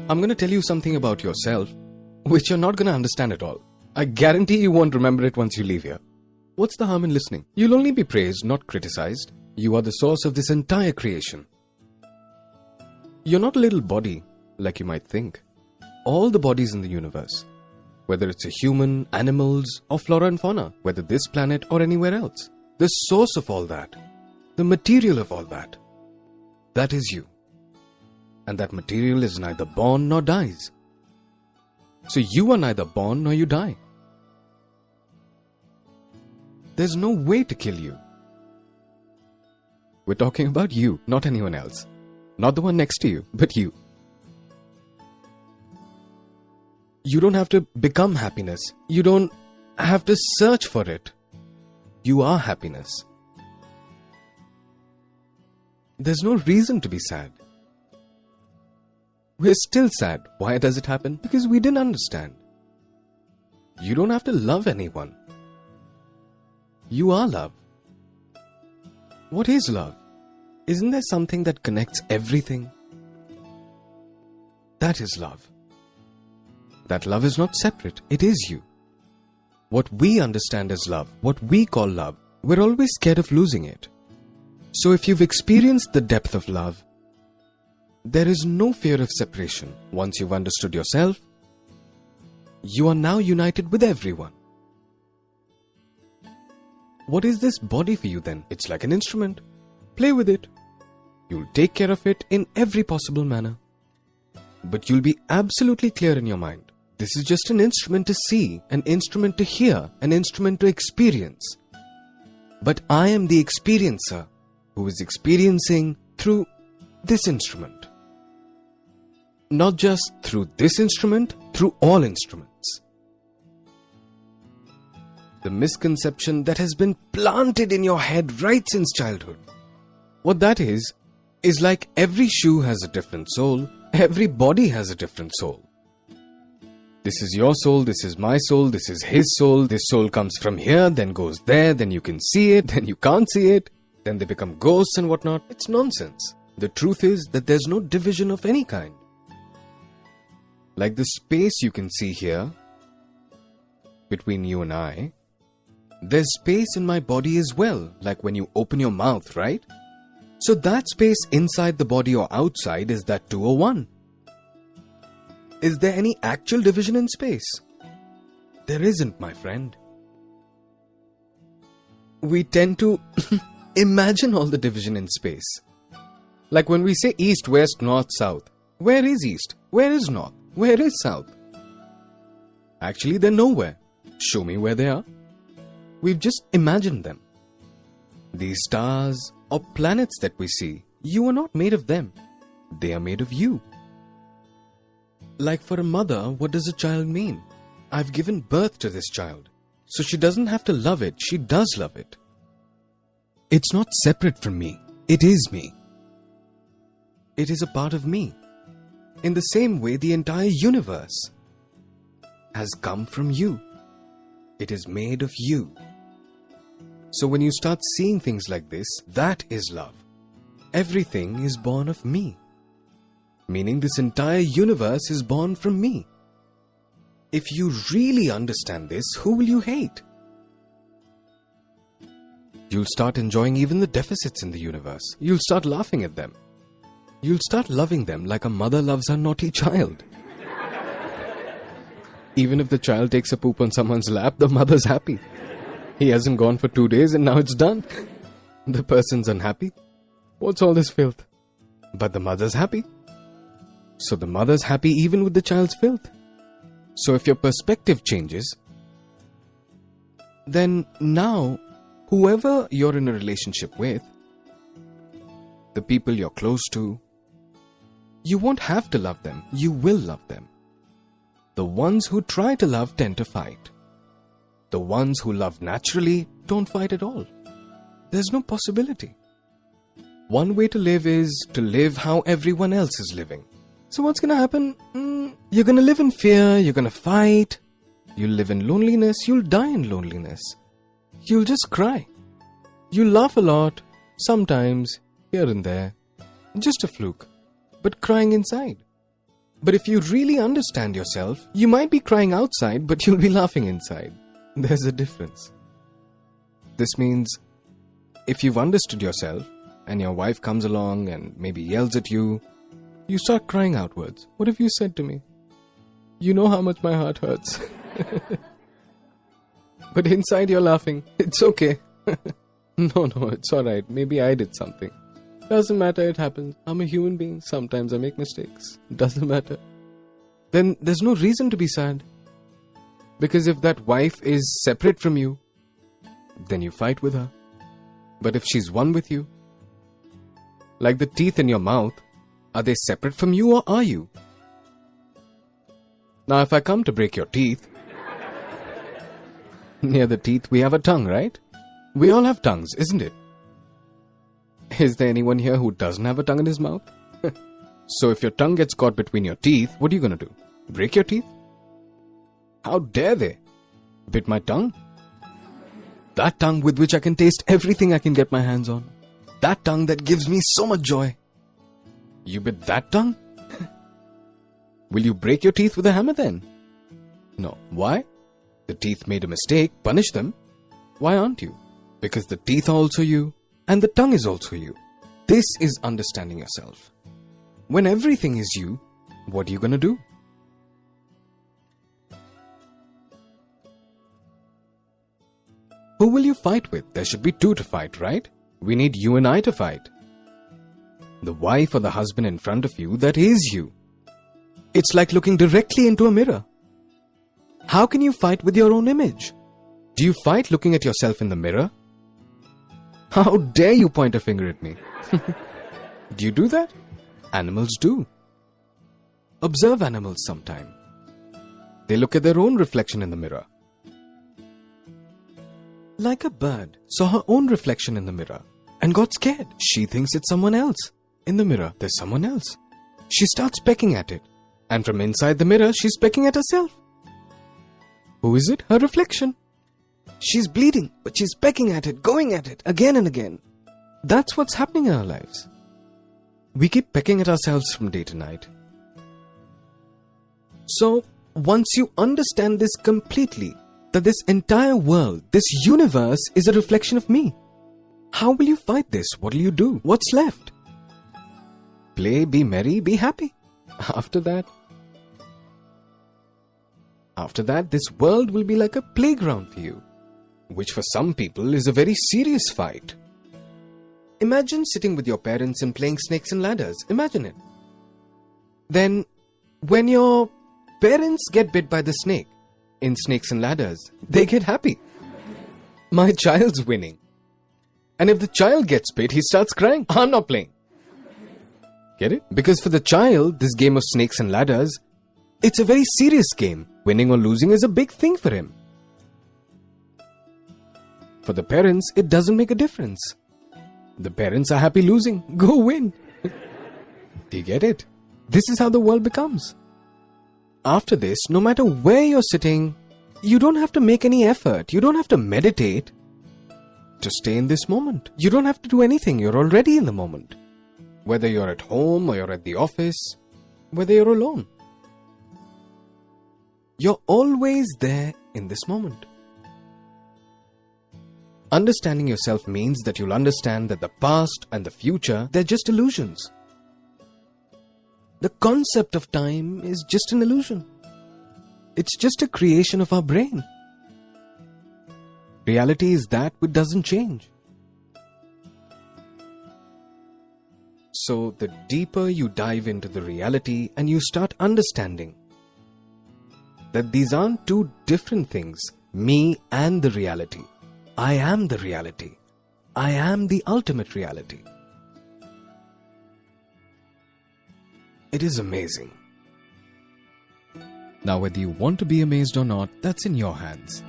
I'm going to tell you something about yourself, which you're not going to understand at all. I guarantee you won't remember it once you leave here. What's the harm in listening? You'll only be praised, not criticized. You are the source of this entire creation. You're not a little body, like you might think. All the bodies in the universe, whether it's a human, animals, or flora and fauna, whether this planet or anywhere else, the source of all that, the material of all that, that is you. And that material is neither born nor dies. So you are neither born nor you die. There's no way to kill you. We're talking about you, not anyone else. Not the one next to you, but you. You don't have to become happiness. You don't have to search for it. You are happiness. There's no reason to be sad. We're still sad. Why does it happen? Because we didn't understand. You don't have to love anyone. You are love. What is love? Isn't there something that connects everything? That is love. That love is not separate. It is you. What we understand as love, what we call love, we're always scared of losing it. So if you've experienced the depth of love, there is no fear of separation. Once you've understood yourself, you are now united with everyone. What is this body for you then? It's like an instrument. Play with it. You'll take care of it in every possible manner. But you'll be absolutely clear in your mind. This is just an instrument to see, an instrument to hear, an instrument to experience. But I am the experiencer who is experiencing through this instrument. Not just through this instrument, through all instruments. The misconception that has been planted in your head right since childhood. What that is like every shoe has a different sole, every body has a different soul. This is your soul, this is my soul, this is his soul, this soul comes from here, then goes there, then you can see it, then you can't see it, then they become ghosts and whatnot. It's nonsense. The truth is that there's no division of any kind. Like the space you can see here, between you and I, there's space in my body as well, like when you open your mouth, right? So that space inside the body or outside, is that 2 or 1? Is there any actual division in space? There isn't, my friend. We tend to imagine all the division in space. Like when we say east, west, north, south. Where is east? Where is north? Where is south? Actually, they're nowhere. Show me where they are. We've just imagined them. These stars or planets that we see, you are not made of them. They are made of you. Like for a mother, what does a child mean? I've given birth to this child. So she doesn't have to love it, she does love it. It's not separate from me. It is me. It is a part of me. In the same way, the entire universe has come from you. It is made of you. So when you start seeing things like this, that is love. Everything is born of me. Meaning this entire universe is born from me. If you really understand this, who will you hate? You'll start enjoying even the deficits in the universe. You'll start laughing at them. You'll start loving them like a mother loves her naughty child. Even if the child takes a poop on someone's lap, the mother's happy. He hasn't gone for 2 days and now it's done. The person's unhappy. What's all this filth? But the mother's happy. So the mother's happy even with the child's filth. So if your perspective changes, then now, whoever you're in a relationship with, the people you're close to, you won't have to love them. You will love them. The ones who try to love tend to fight. The ones who love naturally don't fight at all. There's no possibility. One way to live is to live how everyone else is living. So what's going to happen? You're going to live in fear, you're going to fight, you'll live in loneliness, you'll die in loneliness. You'll just cry. You'll laugh a lot, sometimes, here and there. Just a fluke, but crying inside. But if you really understand yourself, you might be crying outside, but you'll be laughing inside. There's a difference. This means if you've understood yourself and your wife comes along and maybe yells at you, you start crying outwards. What have you said to me? You know how much my heart hurts. But inside you're laughing. It's okay. No, it's alright. Maybe I did something. Doesn't matter, it happens. I'm a human being. Sometimes I make mistakes. Doesn't matter. Then there's no reason to be sad. Because if that wife is separate from you, then you fight with her. But if she's one with you, like the teeth in your mouth, are they separate from you or are you? Now if I come to break your teeth, near the teeth we have a tongue, right? We all have tongues, isn't it? Is there anyone here who doesn't have a tongue in his mouth? So if your tongue gets caught between your teeth, what are you going to do? Break your teeth? How dare they? Bit my tongue? That tongue with which I can taste everything I can get my hands on. That tongue that gives me so much joy. You bit that tongue? Will you break your teeth with a hammer then? No. Why? The teeth made a mistake. Punish them. Why aren't you? Because the teeth are also you. And the tongue is also you. This is understanding yourself. When everything is you, what are you going to do? Who will you fight with? There should be two to fight, right? We need you and I to fight. The wife or the husband in front of you, that is you. It's like looking directly into a mirror. How can you fight with your own image? Do you fight looking at yourself in the mirror? How dare you point a finger at me? Do you do that? Animals do. Observe animals sometime. They look at their own reflection in the mirror. Like a bird saw her own reflection in the mirror and got scared. She thinks it's someone else. In the mirror, there's someone else. She starts pecking at it. And from inside the mirror, she's pecking at herself. Who is it? Her reflection. She's bleeding, but she's pecking at it, going at it, again and again. That's what's happening in our lives. We keep pecking at ourselves from day to night. So, once you understand this completely, that this entire world, this universe is a reflection of me, how will you fight this? What will you do? What's left? Play, be merry, be happy. After that, this world will be like a playground for you, which for some people is a very serious fight. Imagine sitting with your parents and playing snakes and ladders. Imagine it. Then, when your parents get bit by the snake in snakes and ladders, they get happy. My child's winning. And if the child gets bit, he starts crying. I'm not playing. Get it? Because for the child, this game of snakes and ladders, it's a very serious game. Winning or losing is a big thing for him. For the parents, it doesn't make a difference. The parents are happy losing. Go win. Do you get it? This is how the world becomes. After this, no matter where you're sitting, you don't have to make any effort. You don't have to meditate to stay in this moment. You don't have to do anything. You're already in the moment. Whether you're at home or you're at the office, whether you're alone. You're always there in this moment. Understanding yourself means that you'll understand that the past and the future, they're just illusions. The concept of time is just an illusion. It's just a creation of our brain. Reality is that which doesn't change. So the deeper you dive into the reality and you start understanding that these aren't two different things, me and the reality. I am the reality. I am the ultimate reality. It is amazing. Now, whether you want to be amazed or not, that's in your hands.